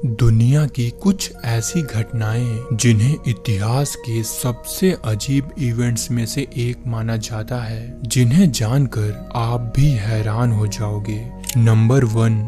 दुनिया की कुछ ऐसी घटनाएं जिन्हें इतिहास के सबसे अजीब इवेंट्स में से एक माना जाता है, जिन्हें जानकर आप भी हैरान हो जाओगे। नंबर 1,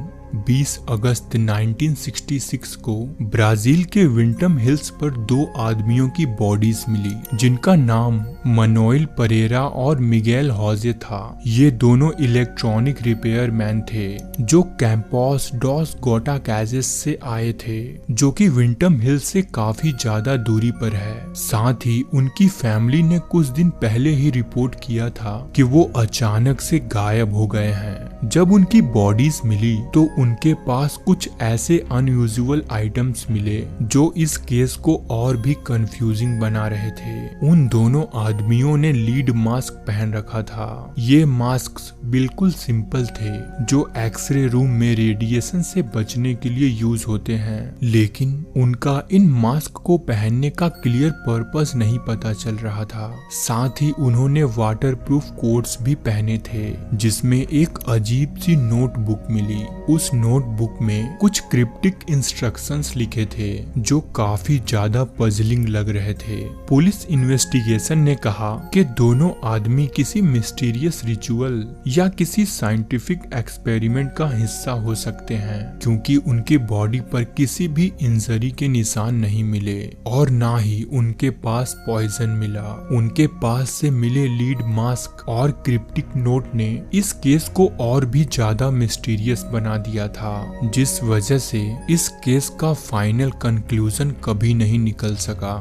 20 अगस्त 1966 को ब्राजील के विंटम हिल्स पर दो आदमियों की बॉडीज मिली, जिनका नाम मनोएल परेरा और मिगेल हॉजे था। ये दोनों इलेक्ट्रॉनिक रिपेयर मैन थे जो कैंपॉस डॉस गोटाकाजेस से आए थे, जो कि विंटम हिल्स से काफी ज्यादा दूरी पर है। साथ ही उनकी फैमिली ने कुछ दिन पहले ही रिपोर्ट किया था कि वो अचानक से गायब हो गए हैं। जब उनकी बॉडीज मिली तो उनके पास कुछ ऐसे अनयूजुअल आइटम्स मिले जो इस केस को और भी कंफ्यूजिंग बना रहे थे। उन दोनों आदमियों ने लीड मास्क पहन रखा था। ये मास्क बिल्कुल सिंपल थे, जो एक्सरे रूम में रेडिएशन से बचने के लिए यूज होते हैं, लेकिन उनका इन मास्क को पहनने का क्लियर पर्पस नहीं पता चल रहा था। साथ ही उन्होंने वाटरप्रूफ कोट्स भी पहने थे, जिसमें एक अजीब सी नोटबुक मिली। उस नोटबुक में कुछ क्रिप्टिक इंस्ट्रक्शंस लिखे थे जो काफी ज्यादा पजलिंग लग रहे थे। पुलिस इन्वेस्टिगेशन ने कहा कि दोनों आदमी किसी मिस्टीरियस रिचुअल या किसी साइंटिफिक एक्सपेरिमेंट का हिस्सा हो सकते हैं, क्योंकि उनकी बॉडी पर किसी भी इंजरी के निशान नहीं मिले और ना ही उनके पास पॉइजन मिला। उनके पास से मिले लीड मास्क और क्रिप्टिक नोट ने इस केस को और भी ज्यादा मिस्टीरियस बना दिया था, जिस वजह से इस केस का फाइनल कंक्लूजन कभी नहीं निकल सका।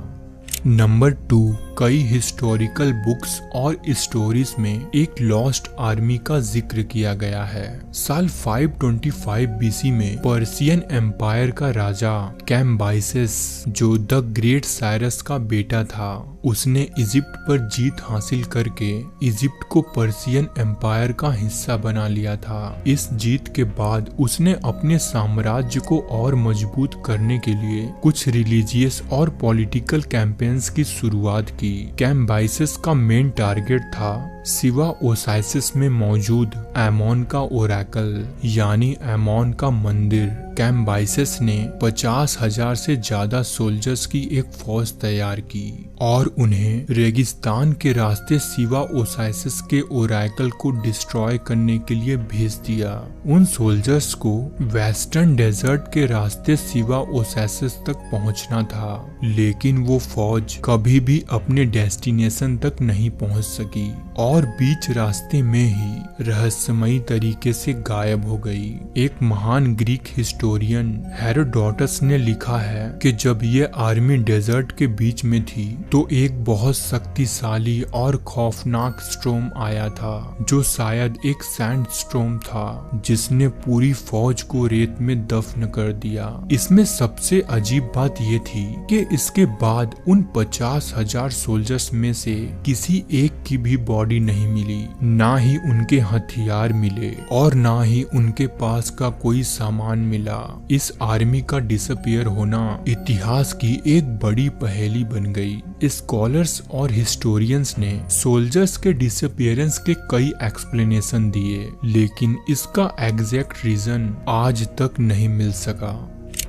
नंबर 2, कई हिस्टोरिकल बुक्स और स्टोरीज में एक लॉस्ट आर्मी का जिक्र किया गया है। साल 525 बीसी में पर्शियन एम्पायर का राजा कैम्बाइसेस, जो द ग्रेट साइरस का बेटा था, उसने इजिप्ट पर जीत हासिल करके इजिप्ट को पर्शियन एम्पायर का हिस्सा बना लिया था। इस जीत के बाद उसने अपने साम्राज्य को और मजबूत करने के लिए कुछ रिलीजियस और पॉलिटिकल कैंपेन्स की शुरुआत की। कैम्बाइसेस का मेन टारगेट था सिवा ओसाइसिस में मौजूद एमोन का ओरेकल, यानी एमोन का मंदिर। कैम्बाइसेस ने 50,000 से ज्यादा सोल्जर्स की एक फौज तैयार की और उन्हें रेगिस्तान के रास्ते सिवा ओसाइसिस के ओरेकल को डिस्ट्रॉय करने के लिए भेज दिया। उन सोल्जर्स को वेस्टर्न डेजर्ट के रास्ते सिवा ओसाइसिस तक पहुंचना था, लेकिन वो फौज कभी भी अपने डेस्टिनेशन तक नहीं पहुंच सकी और बीच रास्ते में ही रहस्यमयी तरीके से गायब हो गई। एक महान ग्रीक हिस्टोरियन हेरोडोटस ने लिखा है कि जब ये आर्मी डेजर्ट के बीच में थी तो एक बहुत शक्तिशाली और खौफनाक स्ट्रोम आया था, जो शायद एक सैंड स्ट्रोम था, जिसने पूरी फौज को रेत में दफन कर दिया। इसमें सबसे अजीब बात ये थी कि इसके बाद उन 50,000 सोल्जर्स में से किसी एक की भी बॉडी नहीं मिली, ना ही उनके हथियार मिले और ना ही उनके पास का कोई सामान मिला। इस आर्मी का डिसअपियर होना इतिहास की एक बड़ी पहेली बन गई। स्कॉलर्स और हिस्टोरियंस ने सोल्जर्स के डिसअपियरेंस के कई एक्सप्लेनेशन दिए, लेकिन इसका एग्जैक्ट रीजन आज तक नहीं मिल सका।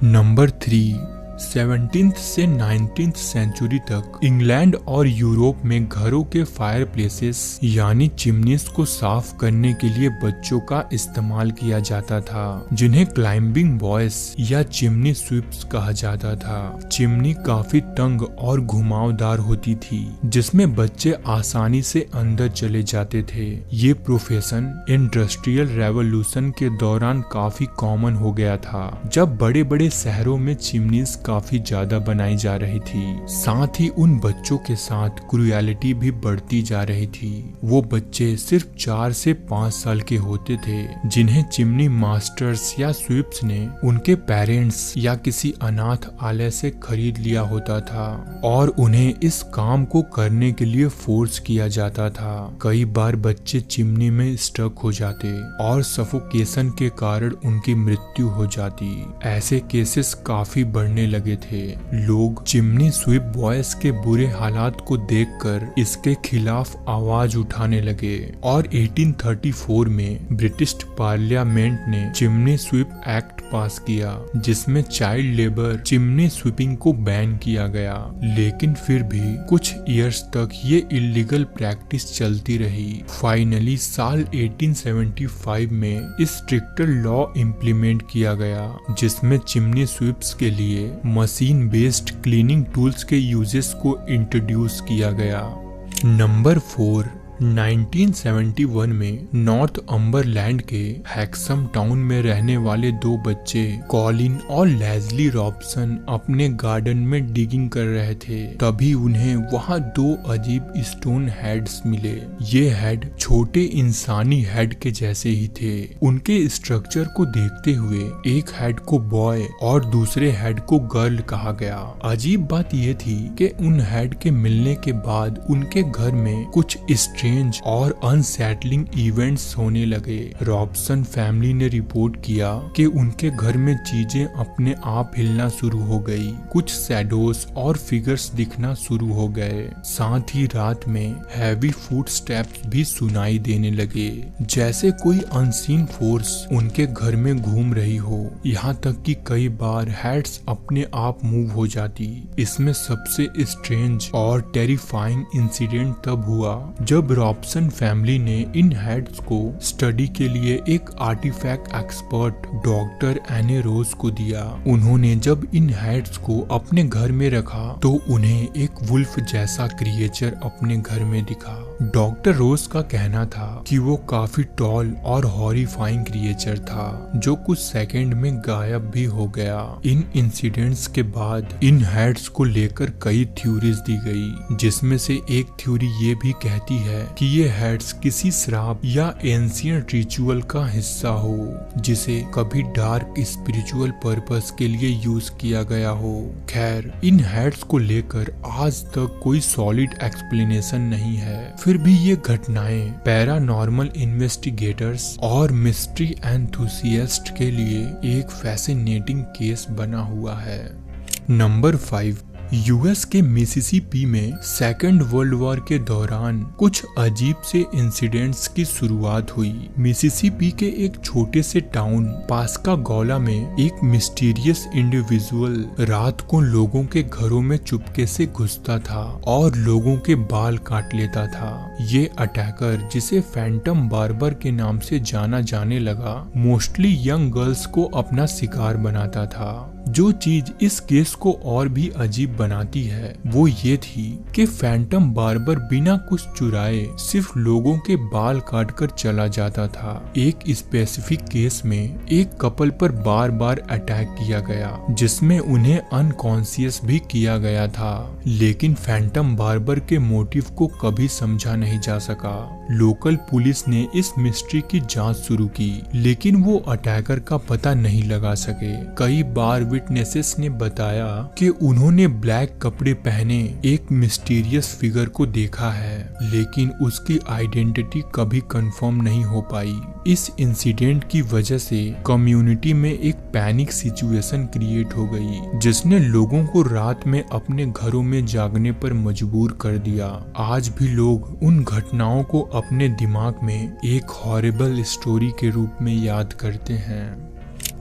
नंबर 3, 17th से 19th सेंचुरी तक इंग्लैंड और यूरोप में घरों के फायर प्लेसेस यानी चिमनीज को साफ करने के लिए बच्चों का इस्तेमाल किया जाता था, जिन्हें क्लाइंबिंग बॉयज या चिमनी स्वीप्स कहा जाता था। चिमनी काफी तंग और घुमावदार होती थी, जिसमें बच्चे आसानी से अंदर चले जाते थे। ये प्रोफेशन इंडस्ट्रियल रेवोल्यूशन के दौरान काफी कॉमन हो गया था, जब बड़े बड़े शहरों में चिमनीज काफी ज्यादा बनाई जा रही थी। साथ ही उन बच्चों के साथ क्रूएलिटी भी बढ़ती जा रही थी। वो बच्चे सिर्फ 4 से 5 साल के होते थे, जिन्हें चिमनी मास्टर्स या स्वीप्स ने उनके पेरेंट्स या किसी अनाथ आलय से खरीद लिया होता था और उन्हें इस काम को करने के लिए फोर्स किया जाता था। कई बार बच्चे चिमनी में स्टक हो जाते और सफोकेशन के कारण उनकी मृत्यु हो जाती। ऐसे केसेस काफी बढ़ने लगे थे। लोग चिमनी स्वीप बॉयज के बुरे हालात को देखकर इसके खिलाफ आवाज उठाने लगे और 1834 में ब्रिटिश पार्लियामेंट ने चिमनी स्वीप एक्ट पास किया, जिसमें चाइल्ड लेबर चिमनी स्वीपिंग को बैन किया गया। लेकिन फिर भी कुछ ईयर्स तक ये इलीगल प्रैक्टिस चलती रही। फाइनली साल 1875 में इस स्ट्रिक्टर लॉ इम्प्लीमेंट किया गया, जिसमें चिमनी स्वीप्स के लिए मशीन बेस्ड क्लीनिंग टूल्स के यूजेस को इंट्रोड्यूस किया गया। नंबर 4, 1971 में नॉर्थ अम्बरलैंड के हैक्सम टाउन में रहने वाले 2 बच्चे कॉलिन और लेस्ली रॉबसन अपने गार्डन में डिगिंग कर रहे थे। तभी उन्हें वहां 2 अजीब स्टोन हेड्स मिले। ये हेड छोटे इंसानी हेड के जैसे ही थे। उनके स्ट्रक्चर को देखते हुए एक हेड को बॉय और दूसरे हेड को गर्ल कहा गया। अजीब बात यह थी कि उन हेड के मिलने के बाद उनके घर में कुछ और अनसेटलिंग इवेंट्स होने लगे। रॉबसन फैमिली ने रिपोर्ट किया कि उनके घर में चीजें अपने आप हिलना शुरू हो गई, कुछ शैडोज और फिगर्स दिखना शुरू हो गए। साथ ही रात में हैवी फुटस्टेप्स भी सुनाई देने लगे, जैसे कोई अनसीन फोर्स उनके घर में घूम रही हो। यहाँ तक कि कई बार हेड्स अपने आप मूव हो जाती। इसमें सबसे स्ट्रेंज और टेरिफाइंग इंसिडेंट तब हुआ जब रॉबसन फैमिली ने इन हेड्स को स्टडी के लिए एक आर्टिफैक्ट एक्सपर्ट डॉक्टर एने रोज को दिया। उन्होंने जब इन हेड्स को अपने घर में रखा तो उन्हें एक वुल्फ जैसा क्रिएचर अपने घर में दिखा। डॉक्टर रोज का कहना था कि वो काफी टॉल और हॉरिफाइंग क्रिएचर था, जो कुछ सेकंड में गायब भी हो गया। इन इंसिडेंट्स के बाद इन हेड्स को लेकर कई थ्योरीज दी गई, जिसमें से एक थ्योरी ये भी कहती है कि ये हेड्स किसी श्राप या एंशिएंट रिचुअल का हिस्सा हो, जिसे कभी डार्क स्पिरिचुअल पर्पस के लिए यूज किया गया हो। खैर, इन हेड्स को लेकर आज तक कोई सॉलिड एक्सप्लेनेशन नहीं है। फिर भी ये घटनाएं पैरानॉर्मल इन्वेस्टिगेटर्स और मिस्ट्री एंथुसियास्ट के लिए एक फैसिनेटिंग केस बना हुआ है। नंबर 5, यूएस के मिसिसिपी में सेकेंड वर्ल्ड वॉर के दौरान कुछ अजीब से इंसिडेंट्स की शुरुआत हुई। मिसिसिपी के एक छोटे से टाउन पास्कागोला में एक मिस्टीरियस इंडिविजुअल रात को लोगों के घरों में चुपके से घुसता था और लोगों के बाल काट लेता था। ये अटैकर, जिसे फैंटम बार्बर के नाम से जाना जाने लगा, मोस्टली यंग गर्ल्स को अपना शिकार बनाता था। जो चीज इस केस को और भी अजीब बनाती है वो ये थी कि फैंटम बार्बर बिना कुछ चुराए सिर्फ लोगों के बाल काटकर चला जाता था। एक स्पेसिफिक केस में एक कपल पर बार बार अटैक किया गया, जिसमें उन्हें अनकॉन्शियस भी किया गया था, लेकिन फैंटम बार्बर के मोटिव को कभी समझा नहीं जा सका। लोकल पुलिस ने इस मिस्ट्री की जांच शुरू की, लेकिन वो अटैकर का पता नहीं लगा सके। कई बार विटनेसेस ने बताया कि उन्होंने ब्लैक कपड़े पहने एक मिस्टीरियस फिगर को देखा है, लेकिन उसकी आइडेंटिटी कभी कंफर्म नहीं हो पाई। इस इंसिडेंट की वजह से कम्युनिटी में एक पैनिक सिचुएशन क्रिएट हो गई, जिसने लोगों को रात में अपने घरों में जागने पर मजबूर कर दिया। आज भी लोग उन घटनाओं को अपने दिमाग में एक हॉरिबल स्टोरी के रूप में याद करते हैं।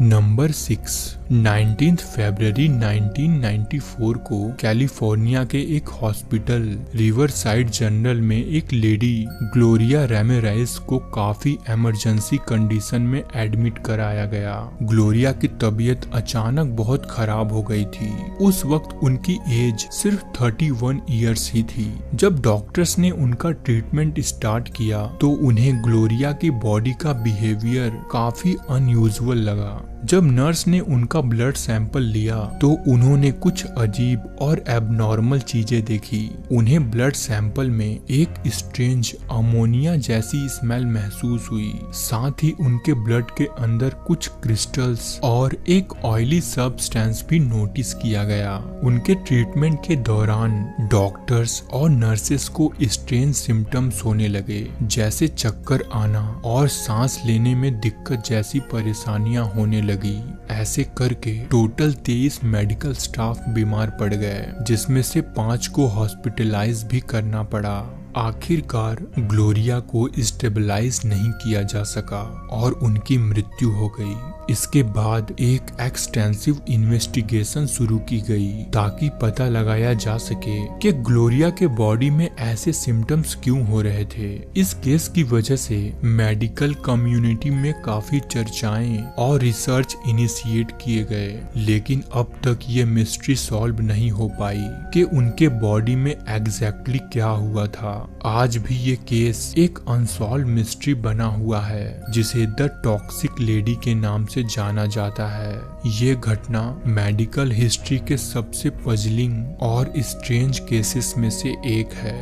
नंबर 6, 19 फरवरी 1994 को कैलिफोर्निया के एक हॉस्पिटल रिवरसाइड जनरल में एक लेडी ग्लोरिया रेमेराइज को काफी इमरजेंसी कंडीशन में एडमिट कराया गया। ग्लोरिया की तबीयत अचानक बहुत खराब हो गई थी। उस वक्त उनकी एज सिर्फ 31 ईयर्स ही थी। जब डॉक्टर्स ने उनका ट्रीटमेंट स्टार्ट किया तो उन्हें ग्लोरिया की बॉडी का बिहेवियर काफी अनयूजुअल लगा। जब नर्स ने उनका ब्लड सैंपल लिया तो उन्होंने कुछ अजीब और एबनॉर्मल चीजें देखी। उन्हें ब्लड सैंपल में एक स्ट्रेंज अमोनिया जैसी स्मेल महसूस हुई। साथ ही उनके ब्लड के अंदर कुछ क्रिस्टल्स और एक ऑयली सब्सटेंस भी नोटिस किया गया। उनके ट्रीटमेंट के दौरान डॉक्टर्स और नर्सेस को स्ट्रेंज सिम्टम्स होने लगे, जैसे चक्कर आना और सांस लेने में दिक्कत जैसी परेशानियां होने लगी। ऐसे करके टोटल 23 मेडिकल स्टाफ बीमार पड़ गए, जिसमें से 5 को हॉस्पिटलाइज भी करना पड़ा। आखिरकार ग्लोरिया को स्टेबलाइज नहीं किया जा सका और उनकी मृत्यु हो गई। इसके बाद एक एक्सटेंसिव इन्वेस्टिगेशन शुरू की गई ताकि पता लगाया जा सके कि ग्लोरिया के बॉडी में ऐसे सिम्टम्स क्यों हो रहे थे। इस केस की वजह से मेडिकल कम्युनिटी में काफी चर्चाएं और रिसर्च इनिशिएट किए गए, लेकिन अब तक ये मिस्ट्री सॉल्व नहीं हो पाई कि उनके बॉडी में एग्जैक्टली क्या हुआ था। आज भी ये केस एक अनसॉल्व मिस्ट्री बना हुआ है, जिसे द टॉक्सिक लेडी के नाम से जाना जाता है। ये घटना मेडिकल हिस्ट्री के सबसे पजलिंग और स्ट्रेंज केसेस में से एक है।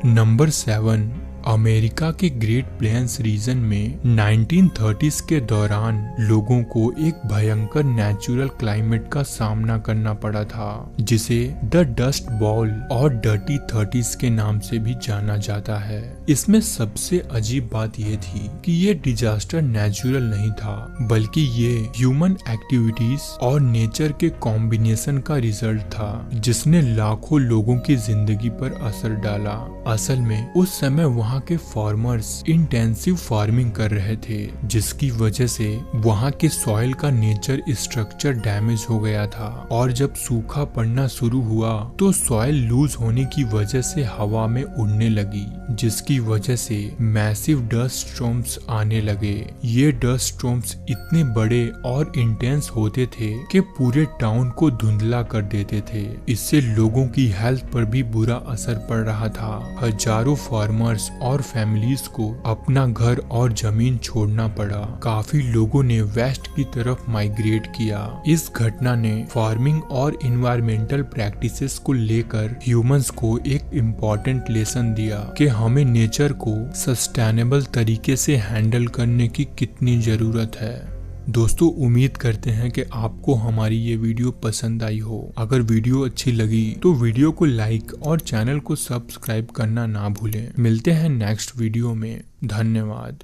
नंबर 7, अमेरिका के ग्रेट प्लेन्स रीजन में 1930s के दौरान लोगों को एक भयंकर नेचुरल क्लाइमेट का सामना करना पड़ा था, जिसे द डस्ट बॉल और डर्टी 30s के नाम से भी जाना जाता है। इसमें सबसे अजीब बात यह थी कि ये डिजास्टर नेचुरल नहीं था, बल्कि ये ह्यूमन एक्टिविटीज और नेचर के कॉम्बिनेशन का रिजल्ट था, जिसने लाखों लोगों की जिंदगी पर असर डाला। असल में उस समय वहाँ के फार्मर्स इंटेंसिव फार्मिंग कर रहे थे, जिसकी वजह से वहाँ के सॉइल का नेचर स्ट्रक्चर डैमेज हो गया था, और जब सूखा पड़ना शुरू हुआ तो सॉइल लूज होने की वजह से हवा में उड़ने लगी, जिसकी वजह से मैसिव डस्ट स्टॉर्म्स आने लगे। ये डस्ट स्टॉर्म्स इतने बड़े और इंटेंस होते थे कि पूरे टाउन को धुंधला कर देते थे। इससे लोगों की हेल्थ पर भी बुरा असर पड़ रहा था। हजारों फार्मर्स और फैमिलीज को अपना घर और जमीन छोड़ना पड़ा। काफी लोगों ने वेस्ट की तरफ माइग्रेट किया। इस घटना ने फार्मिंग और इन्वायरमेंटल प्रैक्टिसेस को लेकर ह्यूमंस को एक इम्पोर्टेंट लेसन दिया कि हमें नेचर को सस्टेनेबल तरीके से हैंडल करने की कितनी जरूरत है। दोस्तों, उम्मीद करते हैं कि आपको हमारी ये वीडियो पसंद आई हो। अगर वीडियो अच्छी लगी तो वीडियो को लाइक और चैनल को सब्सक्राइब करना ना भूलें। मिलते हैं नेक्स्ट वीडियो में। धन्यवाद।